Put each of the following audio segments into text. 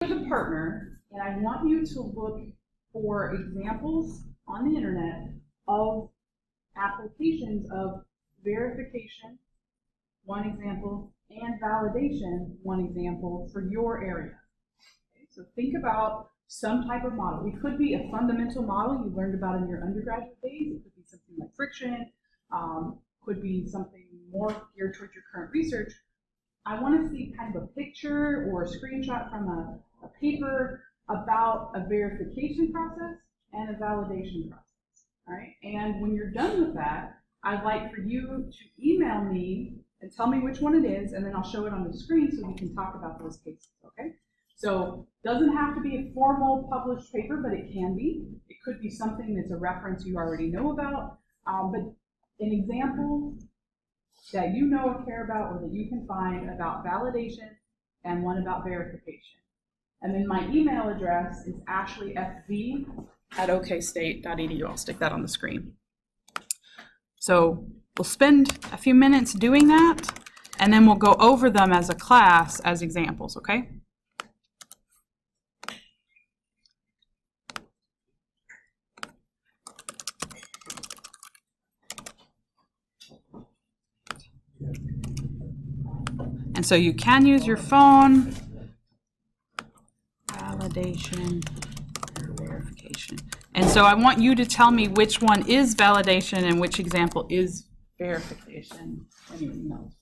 As a partner, and I want you to look for examples on the internet of applications of verification, one example, and validation, one example, for your area. Okay, so think about some type of model. It could be a fundamental model you learned about in your undergraduate days. It could be something like friction, could be something more geared towards your current research. I want to see kind of a picture or a screenshot from a paper about a verification process and a validation process. All right, and when you're done with that, I'd like for you to email me and tell me which one it is, and then I'll show it on the screen so we can talk about those cases, okay? So it doesn't have to be a formal published paper, but it can be. It could be something that's a reference you already know about, but an example that you know or care about or that you can find about validation and one about verification. And then my email address is ashleyfv@okstate.edu. I'll stick that on the screen. So we'll spend a few minutes doing that, and then we'll go over them as a class as examples, okay? And so you can use your phone. Validation or verification. And so I want you to tell me which one is validation and which example is verification in your emails.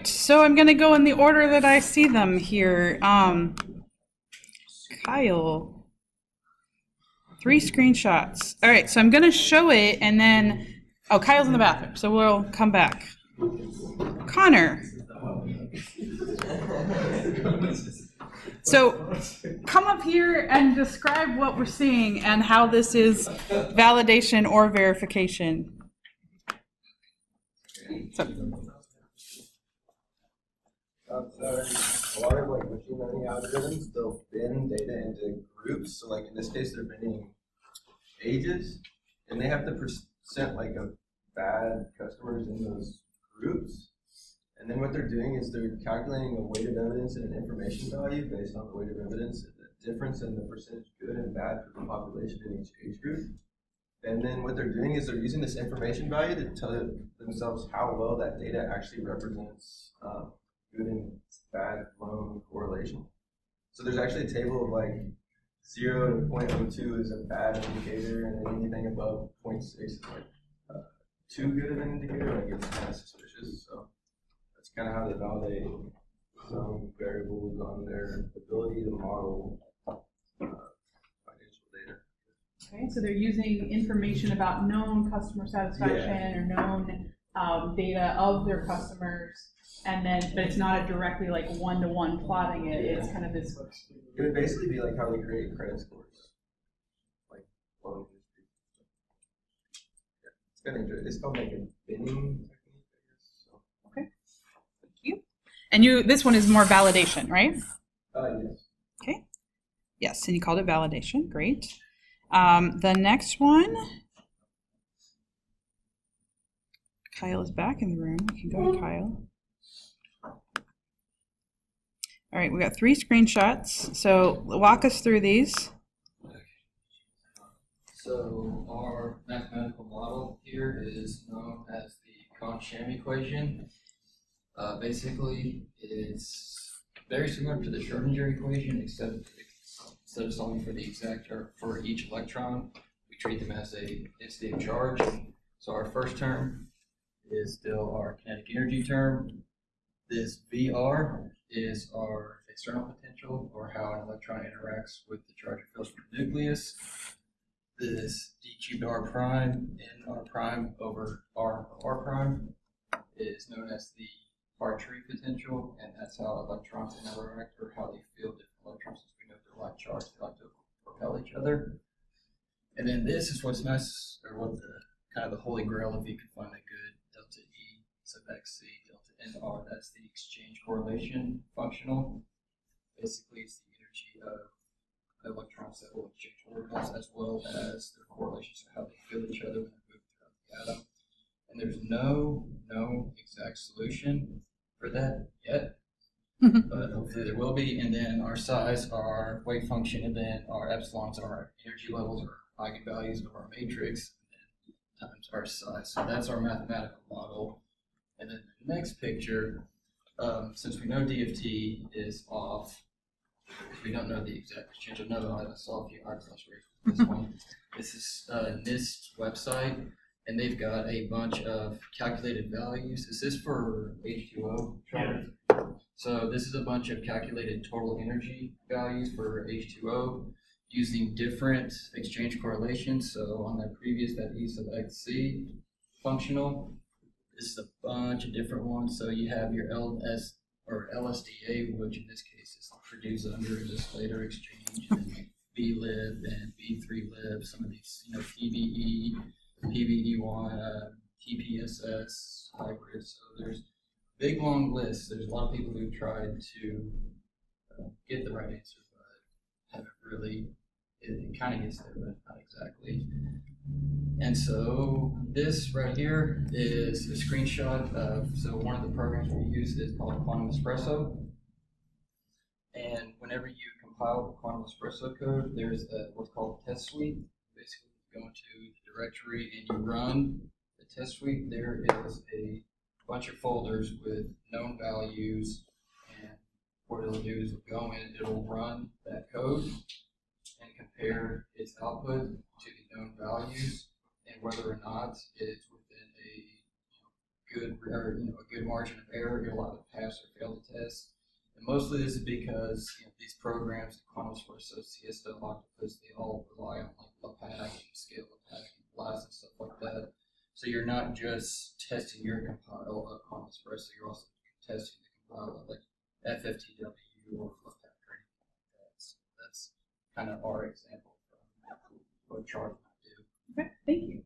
So I'm going to go in the order that I see them here. Kyle, 3 screenshots. All right, so I'm going to show it, and then, oh, Kyle's in the bathroom, so we'll come back. Connor. So come up here and describe what we're seeing and how this is validation or verification. So, a lot of like machine learning algorithms, they'll bin data into groups. So like in this case, they're binning ages, and they have to present like a bad customers in those groups. And then what they're doing is they're calculating a weight of evidence and an information value based on the weight of evidence and the difference in the percentage good and bad for the population in each age group. And then what they're doing is they're using this information value to tell themselves how well that data actually represents good and bad loan correlation. So there's actually a table of like 0 to 0.02 is a bad indicator, and then anything above 0.6 is like too good of an indicator, like it's kind of suspicious. So that's kind of how they validate some variables on their ability to model financial data. okay, so they're using information about known customer satisfaction or known data of their customers. And then, but it's not a directly like one-to-one plotting it. It's kind of this. It would basically be like how they create credit scores, like loan history. Yeah, it's kind of interesting. It's called like a binning technique, I guess. So. Okay, thank you. And this one is more validation, right? Yes. Okay. Yes, and you called it validation. Great. The next one. Kyle is back in the room. We can go to Kyle. All right, we got 3 screenshots. So walk us through these. So our mathematical model here is known as the Kohn-Sham equation. Basically, it's very similar to the Schrodinger equation, except instead of solving for the exact or for each electron, we treat them as a density of charge. So our first term is still our kinetic energy term. This VR is our external potential, or how an electron interacts with the charge it feels from the nucleus. This d cubed r prime in r prime over r prime is known as the Hartree potential, and that's how electrons interact, or how they feel different electrons. Since we know they're like charged, they like to propel each other. And then this is what's nice, or what the kind of the holy grail if you can find a good delta E sub xc, delta and R, that's the exchange correlation functional. Basically, it's the energy of electrons that will exchange orbitals as well as their correlations of how they feel each other when they move throughout the atom. And there's no exact solution for that yet, but hopefully there will be. And then our size, our wave function, and then our epsilons are our energy levels or eigenvalues of our matrix, and then times our size. So that's our mathematical model. And then the next picture, since we know DFT is off, we don't know the exact exchange. I saw a few articles for this one. This is NIST website, and they've got a bunch of calculated values. Is this for H2O? Yeah. So this is a bunch of calculated total energy values for H2O using different exchange correlations. So on the previous, that E sub XC functional, this is a bunch of different ones. So you have your LS or LSDA, which in this case is produced under this later exchange, and VLib and V3Lib, some of these, PBE, PBE1, TPSS, hybrid. So there's big long lists. There's a lot of people who've tried to get the right answer, but haven't really. It kind of gets there, but not exactly. And so this right here is a screenshot of, so one of the programs we use is called Quantum Espresso. And whenever you compile the Quantum Espresso code, there's what's called a test suite. Basically, you go into the directory and you run the test suite. There is a bunch of folders with known values, and what it'll do is go in, it'll run that code and compare its output to the known values and whether or not it's within a good margin of error. You're allowed to pass or fail the test. And mostly this is because these programs, the Quantum Espresso, CSL, Octopus, they all rely on like LAPACK and Scale LAPACK and BLAST and stuff like that. So you're not just testing your compile of Quantum Espresso, you're also testing the compile of like FFTW or LAPACK or anything like that. So that's kind of our example from what chart might do. Okay, thank you.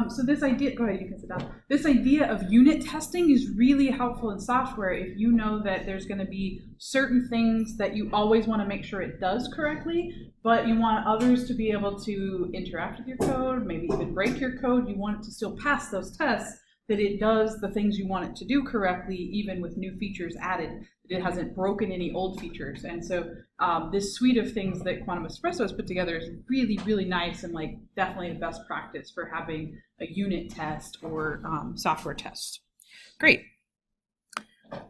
So this idea, go ahead, you can sit down. This idea of unit testing is really helpful in software if you know that there's going to be certain things that you always want to make sure it does correctly, but you want others to be able to interact with your code, maybe even break your code. You want it to still pass those tests, that it does the things you want it to do correctly, even with new features added, that it hasn't broken any old features. And so this suite of things that Quantum Espresso has put together is really, really nice and like definitely the best practice for having a unit test or software test. Great.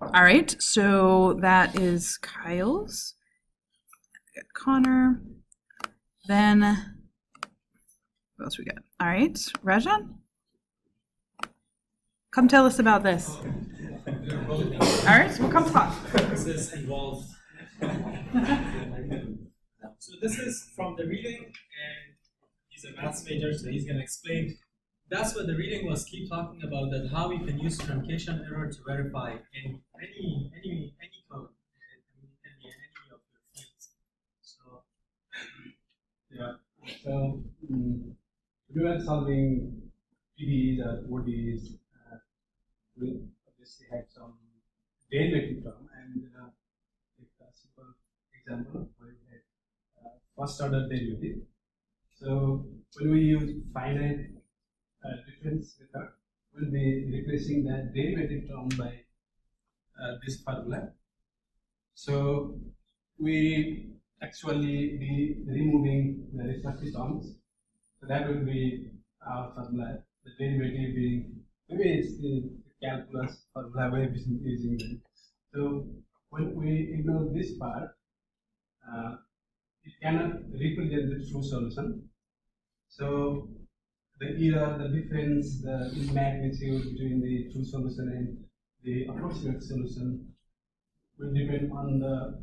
All right, so that is Kyle's. Connor. Then, what else we got? All right, Rajan? Come tell us about this. All right, so we'll come talk. This is involved. So this is from the reading, and he's a maths major, so he's going to explain. That's what the reading was. Keep talking about that, how we can use truncation error to verify any code. It can be any of your fields. So yeah. So we were solving PDEs or ODEs. We obviously had some derivative term, and take a simple example where we had first order derivative. So when we use finite difference method, we'll be replacing that derivative term by this formula. So we actually be removing the respective terms. So that will be our formula. The derivative being, maybe it's the calculus formula way of using it. So when we ignore this part, it cannot represent the true solution. So the error, the difference, the magnitude between the true solution and the approximate solution will depend on the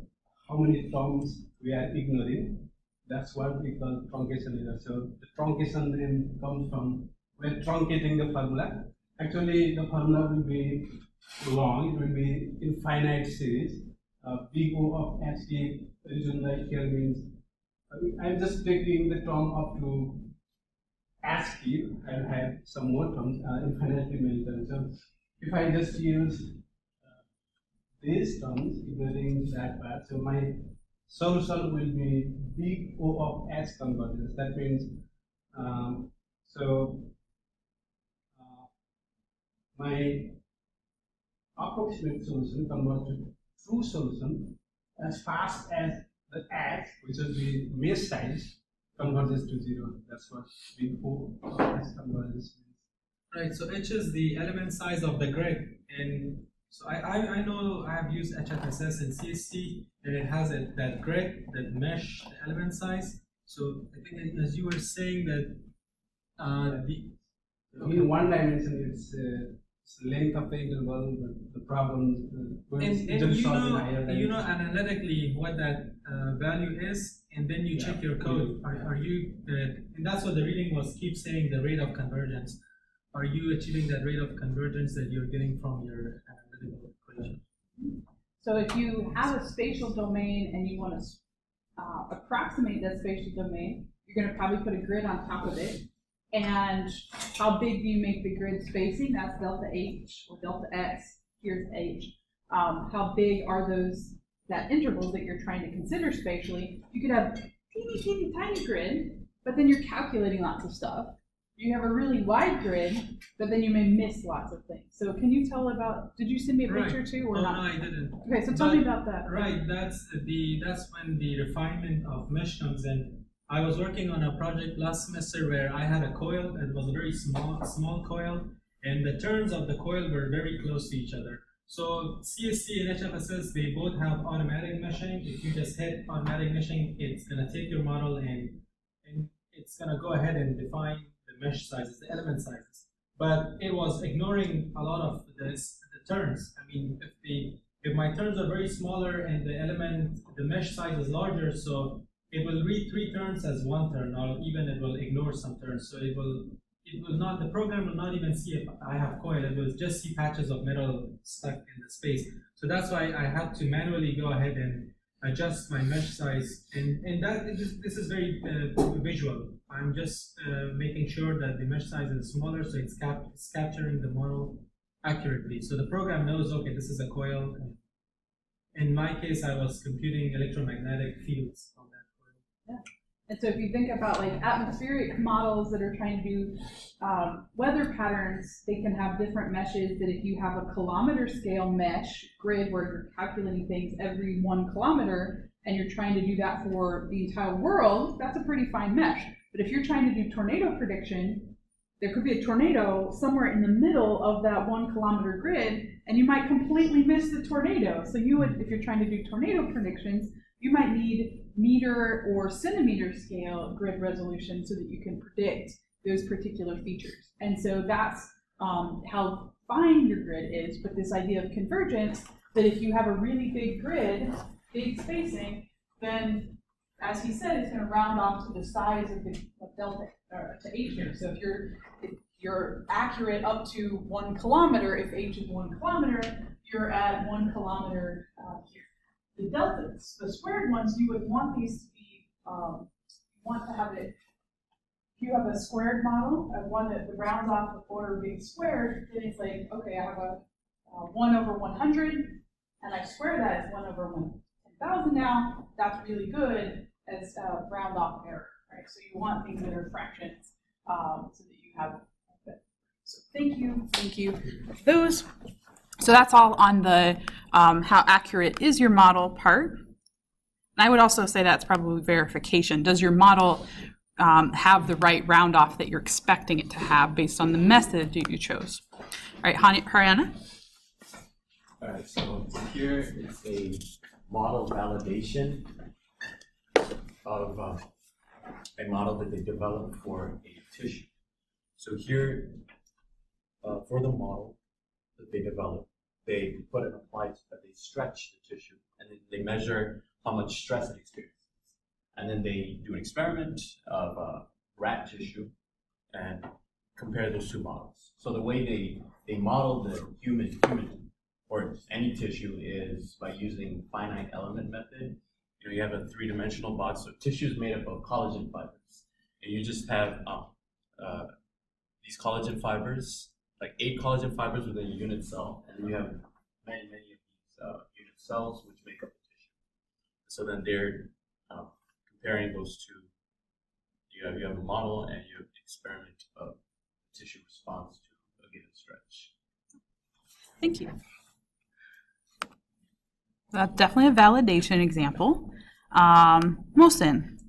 how many terms we are ignoring. That's what we call truncation error. So the truncation then comes from when truncating the formula. Actually, the formula will be long. It will be infinite series. Big O of ASCII, the reason right here means I'm just taking the term up to ASCII. I'll have some more terms, infinitely many terms. So if I just use these terms evaluating that part. So my solution will be big O of S convergence. That means my approximate solution converts to true solution as fast as the X, which is the mesh size, converges to 0. That's what big O of S convergence means. Right, so H is the element size of the grid, and so I know I have used HFSS and CST, and it has that grid, that mesh, the element size. So I think as you were saying that In one dimension, it's length of the interval, the problem and you know analytically what that value is, and then you check your code. Are you and that's what the reading was keep saying, the rate of convergence. Are you achieving that rate of convergence that you're getting from your analytical equation? So if you have a spatial domain and you want to approximate that spatial domain, you're going to probably put a grid on top of it. And how big do you make the grid spacing? That's delta H or delta X. Here's H. How big are that intervals that you're trying to consider spatially? You could have teeny tiny grid, but then you're calculating lots of stuff. You have a really wide grid, but then you may miss lots of things. So can you tell about, did you send me a picture too or not? No, I didn't. Okay, so tell me about that. Right, that's when the refinement of mesh comes in. I was working on a project last semester where I had a coil. It was a very small coil, and the turns of the coil were very close to each other. So CST and HFSS, they both have automatic meshing. If you just hit automatic meshing, it's gonna take your model and it's gonna go ahead and define the mesh sizes, the element sizes. But it was ignoring a lot of the turns. I mean, if my turns are very smaller and the mesh size is larger, so it will read 3 turns as 1 turn, or even it will ignore some turns. So it will not, the program will not even see if I have coil, it will just see patches of metal stuck in the space. So that's why I had to manually go ahead and adjust my mesh size. And this is very visual. I'm just making sure that the mesh size is smaller, so it's capturing the model accurately. So the program knows, okay, this is a coil. In my case, I was computing electromagnetic fields on that. Yeah. And so if you think about like atmospheric models that are trying to do weather patterns, they can have different meshes. That if you have a kilometer scale mesh grid where you're calculating things every 1 kilometer and you're trying to do that for the entire world, that's a pretty fine mesh. But if you're trying to do tornado prediction, there could be a tornado somewhere in the middle of that 1 kilometer grid, and you might completely miss the tornado. So you would, if you're trying to do tornado predictions, you might need meter or centimeter scale grid resolution so that you can predict those particular features. And so that's how fine your grid is. But this idea of convergence, that if you have a really big grid, big spacing, then as he said, it's going to round off to the size of the delta to H here. So if you're accurate up to 1 kilometer, if H is 1 kilometer, you're at 1 kilometer here. The deltas, the squared ones, you would want these to be, want to have it, if you have a squared model, one that rounds off the border being squared, then it's like, okay, I have a 1 over 100, and I square that as 1 over 10,000 now. That's really good as round off error, right? So you want things that are fractions so that you have that. So thank you for those. So that's all on the how accurate is your model part. And I would also say that's probably verification. Does your model have the right round off that you're expecting it to have based on the method that you chose? All right, Haryana? All right, so here is a model validation of a model that they developed for a tissue. So here, for the model that they developed, they put an applied, they stretch the tissue, and then they measure how much stress it experiences. And then they do an experiment of rat tissue and compare those 2 models. So the way they model the human or any tissue is by using finite element method. You know, you have a 3-dimensional box, so tissue is made up of collagen fibers, and you just have these collagen fibers, like 8 collagen fibers within a unit cell, and then you have many of these cells which make up the tissue. So then they're comparing those two. You have a model and you have the experiment of tissue response to a given stretch. Thank you. That's definitely a validation example. Mohsin.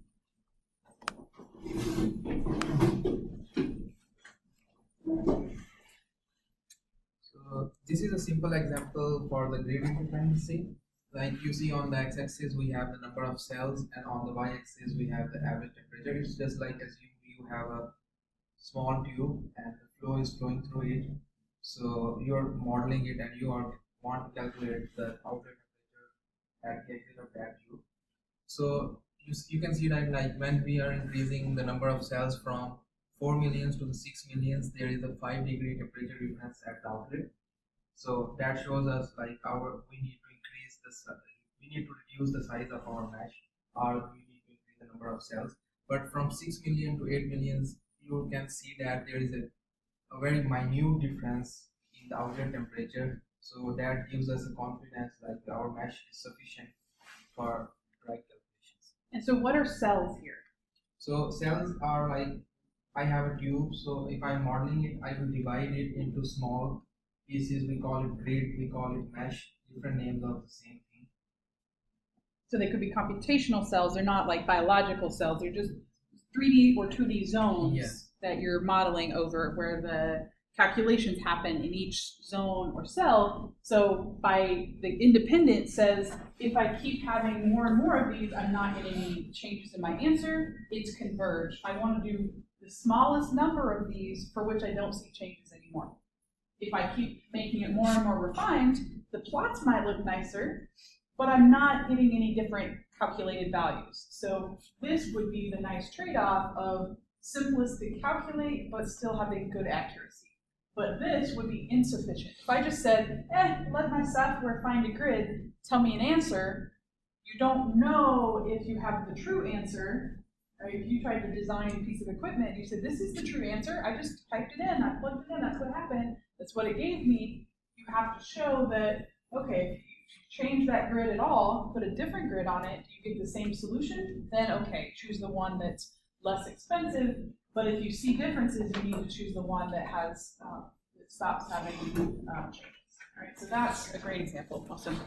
So this is a simple example for the gradient dependency. Like you see on the x-axis we have the number of cells, and on the y-axis we have the average temperature. It's just like assume you have a small tube and the flow is flowing through it. So you're modeling it and you want to calculate the outlet temperature at the exit of that tube. So you can see that like when we are increasing the number of cells from 4 millions to the 6 millions, there is a 5-degree temperature difference at the outlet. So that shows us like we need to increase we need to reduce the size of our mesh, or we need to increase the number of cells. But from 6 million to 8 millions, you can see that there is a very minute difference in the outlet temperature. So that gives us a confidence like our mesh is sufficient for right calculations. And so what are cells here? So cells are like, I have a tube, so if I'm modeling it, I will divide it into small pieces. We call it grid, we call it mesh, different names of the same thing. So they could be computational cells. They're not like biological cells. They're just 3D or 2D zones Yes. that you're modeling over, where the calculations happen in each zone or cell. So by the independent says, if I keep having more and more of these, I'm not getting any changes in my answer. It's converged. I want to do the smallest number of these for which I don't see changes anymore. If I keep making it more and more refined, the plots might look nicer, but I'm not getting any different calculated values. So this would be the nice trade-off of simplest to calculate, but still having good accuracy. But this would be insufficient. If I just said, let my software find a grid, tell me an answer, you don't know if you have the true answer. Right? If you tried to design a piece of equipment, you said, this is the true answer, I just typed it in, I plugged it in, that's what happened, that's what it gave me. You have to show that, okay, if you change that grid at all, put a different grid on it, do you get the same solution? Then, okay, choose the one that's less expensive. But if you see differences, you need to choose the one that has that stops having changes. All right, so that's a great example. Awesome.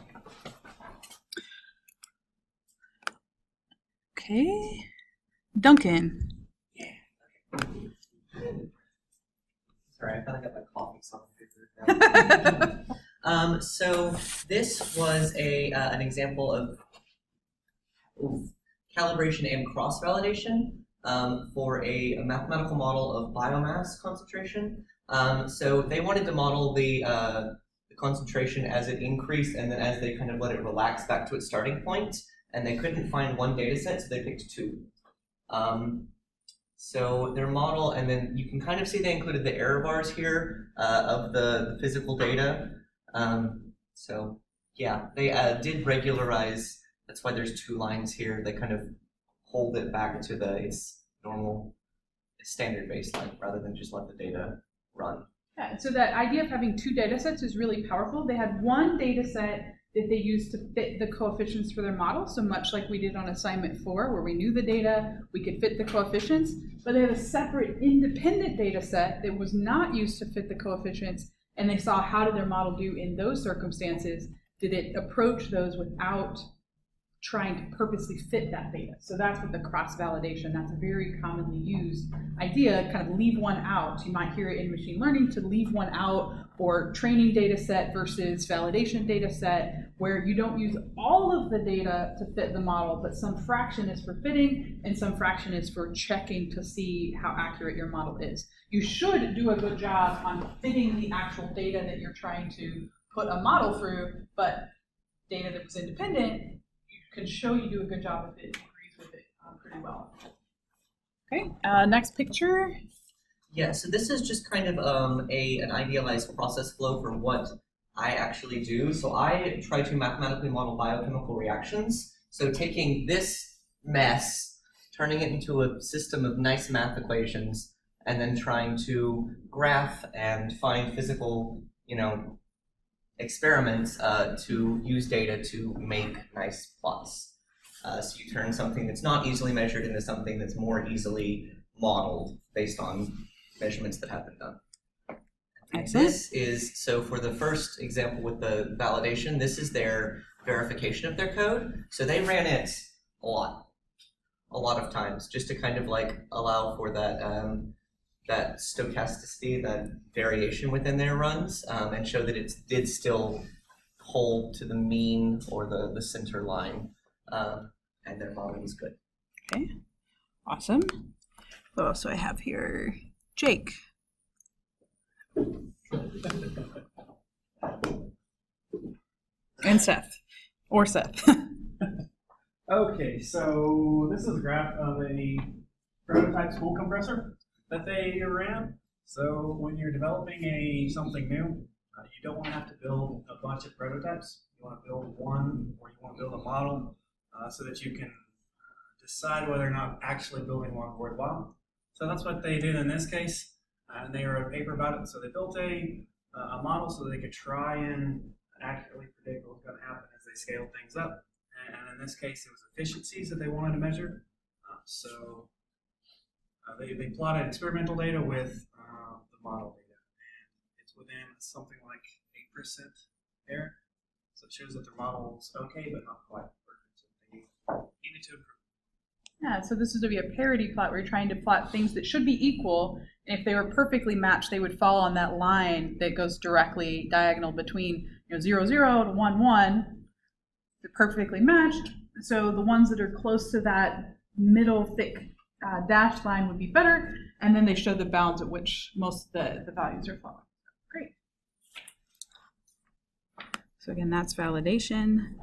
Okay, Duncan. Sorry, I thought I got my coffee, so I'm figured it out. So this was an example of calibration and cross-validation for a mathematical model of biomass concentration. So they wanted to model the concentration as it increased and then as they kind of let it relax back to its starting point, and they couldn't find one data set, so they picked two. So their model, and then you can kind of see they included the error bars here of the physical data. So yeah, they did regularize. That's why there's two lines here. They kind of hold it back to its normal standard baseline rather than just let the data run. Yeah, so that idea of having two data sets is really powerful. They had one data set that they used to fit the coefficients for their model, so much like we did on assignment 4, where we knew the data, we could fit the coefficients, but they had a separate independent data set that was not used to fit the coefficients, and they saw how did their model do in those circumstances. Did it approach those without trying to purposely fit that data? So that's what the cross-validation, that's a very commonly used idea, kind of leave one out. You might hear it in machine learning to leave one out, or training data set versus validation data set, where you don't use all of the data to fit the model, but some fraction is for fitting and some fraction is for checking to see how accurate your model is. You should do a good job on fitting the actual data that you're trying to put a model through, but data that was independent can show you do a good job if it agrees with it pretty well. Okay, next picture. Yeah, so this is just kind of an idealized process flow for what I actually do. So I try to mathematically model biochemical reactions. So taking this mess, turning it into a system of nice math equations, and then trying to graph and find physical, experiments to use data to make nice plots. So you turn something that's not easily measured into something that's more easily modeled based on measurements that have been done. And Excellent. this is, so for the first example with the validation, this is their verification of their code. So they ran it a lot of times, just to kind of like allow for that that stochasticity, that variation within their runs, and show that it did still hold to the mean or the center line, and their model was good. Okay, awesome. What else do I have here? Jake. And Seth. Or Seth. Okay, so this is a graph of a prototype spool compressor that they ran. So when you're developing something new, you don't want to have to build a bunch of prototypes. You want to build one, or you want to build a model so that you can decide whether or not actually building one worthwhile. So that's what they did in this case, and they wrote a paper about it. So they built a model so they could try and accurately predict what was going to happen as they scaled things up. And in this case, it was efficiencies that they wanted to measure. They plotted experimental data with the model data, and it's within something like 8% error. So it shows that their model is okay, but not quite perfect. So they needed to improve. Yeah, so this is to be a parity plot where you're trying to plot things that should be equal. And if they were perfectly matched, they would fall on that line that goes directly diagonal between 0, 0 to 1, 1. They're perfectly matched. So the ones that are close to that middle thick dashed line would be better. And then they show the bounds at which most of the values are falling. Great. So again, that's validation.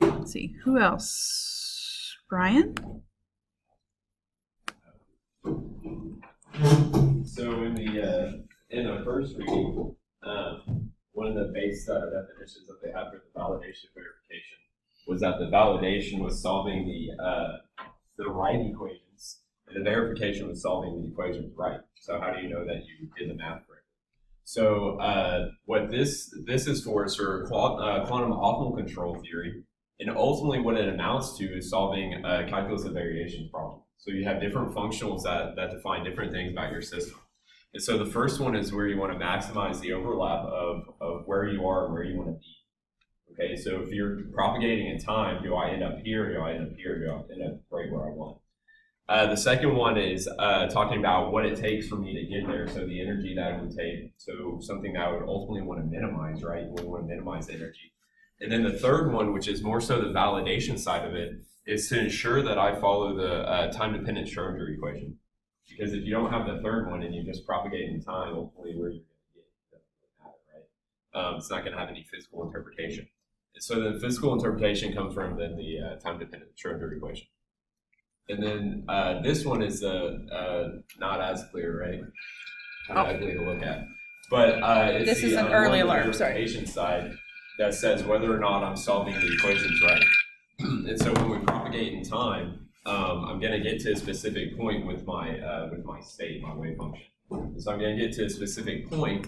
Let's see, who else? Brian? So in the first reading, one of the base definitions that they had for the validation verification was that the validation was solving the right equations, and the verification was solving the equations right. So how do you know that you did the math correctly? So what this is for is for quantum optimal control theory, and ultimately what it amounts to is solving a calculus of variations problem. So you have different functionals that define different things about your system. And so the first one is where you want to maximize the overlap of where you are and where you want to be. Okay, so if you're propagating in time, do I end up here, do I end up here, do I end up right where I want? The second one is talking about what it takes for me to get there, so the energy that it would take, so something that I would ultimately want to minimize, right? We want to minimize the energy. And then the third one, which is more so the validation side of it, is to ensure that I follow the time-dependent Schrodinger equation. Because if you don't have the third one and you just propagate in time, hopefully where you're going to get, it doesn't matter, right? It's not going to have any physical interpretation. And so the physical interpretation comes from then the time-dependent Schrodinger equation. And then this one is not as clear, right? Kind of ugly to look at. But it's This is an early alarm, sorry. Verification side that says whether or not I'm solving the equations right. And so when we propagate in time, I'm going to get to a specific point with my state, my wave function. So I'm going to get to a specific point,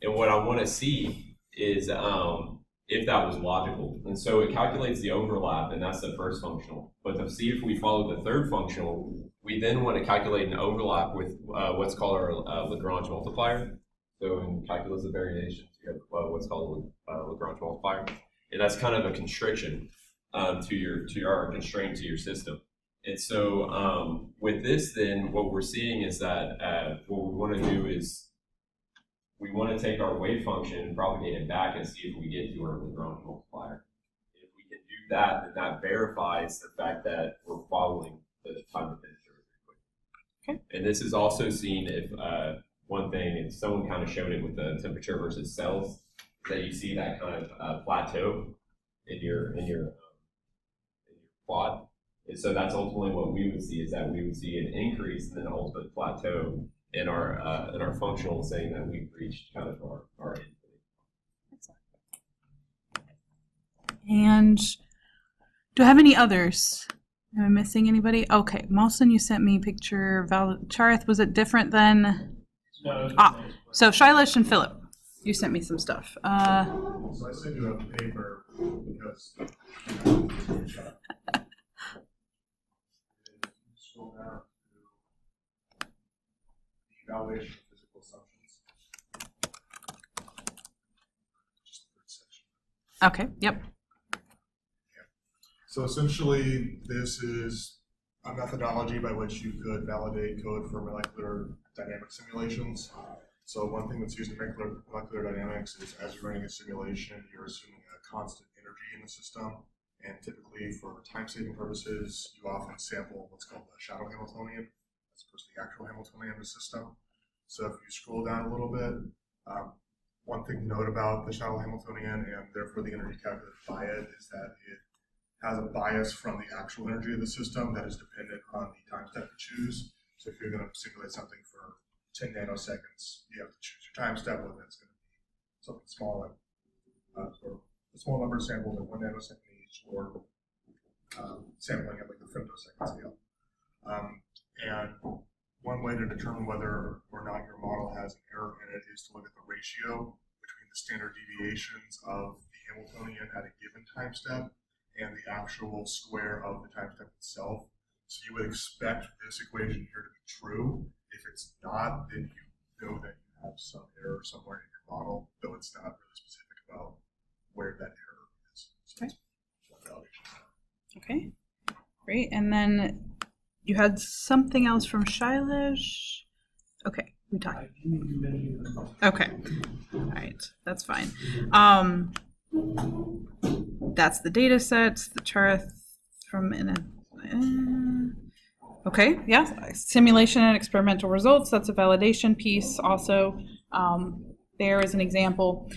and what I want to see is if that was logical. And so it calculates the overlap, and that's the first functional. But to see if we follow the third functional, we then want to calculate an overlap with what's called our Lagrange multiplier. So in calculus of variations, you have what's called a Lagrange multiplier, and that's kind of a constriction to your constraint to your system. And so with this, then what we're seeing is that what we want to do is we want to take our wave function and propagate it back and see if we get to our Lagrange multiplier. If we can do that, then that verifies the fact that we're following the time-dependent Schrodinger equation. Okay. And this is also seen if one thing, and someone kind of showed it with the temperature versus cells, that you see that kind of plateau in your plot. And so that's ultimately what we would see, is that we would see an increase and then an ultimate plateau in our functional, saying that we've reached kind of our end. And do I have any others? Am I missing anybody? Okay, Molson, you sent me a picture. Charith, was it different than? So Shailesh and Philip, you sent me some stuff. So I sent you a paper because scroll down to the evaluation of physical assumptions. Just the third section. Okay, yep. So essentially, this is a methodology by which you could validate code for molecular dynamic simulations. So one thing that's used in molecular dynamics is as you're running a simulation, you're assuming a constant energy in the system. And typically for time-saving purposes, you often sample what's called the shadow Hamiltonian as opposed to the actual Hamiltonian of the system. So if you scroll down a little bit, one thing to note about the shadow Hamiltonian and therefore the energy calculated by it is that it has a bias from the actual energy of the system that is dependent on the time step you choose. So if you're going to simulate something for 10 nanoseconds, you have to choose your time step, whether it's going to be something small, like or a small number of samples at 1 nanosecond each, or sampling at like the femtosecond scale. And one way to determine whether or not your model has an error in it is to look at the ratio between the standard deviations of the Hamiltonian at a given time step and the actual square of the time step itself. So you would expect this equation here to be true. If it's not, then you know that you have some error somewhere in your model, though it's not really specific about where that error is. So that's one validation. Okay, great. And then you had something else from Shailesh. Okay, we talked. Okay, all right, that's fine. That's the data sets, the Charith from okay, yeah, simulation and experimental results. That's a validation piece also. There is an example.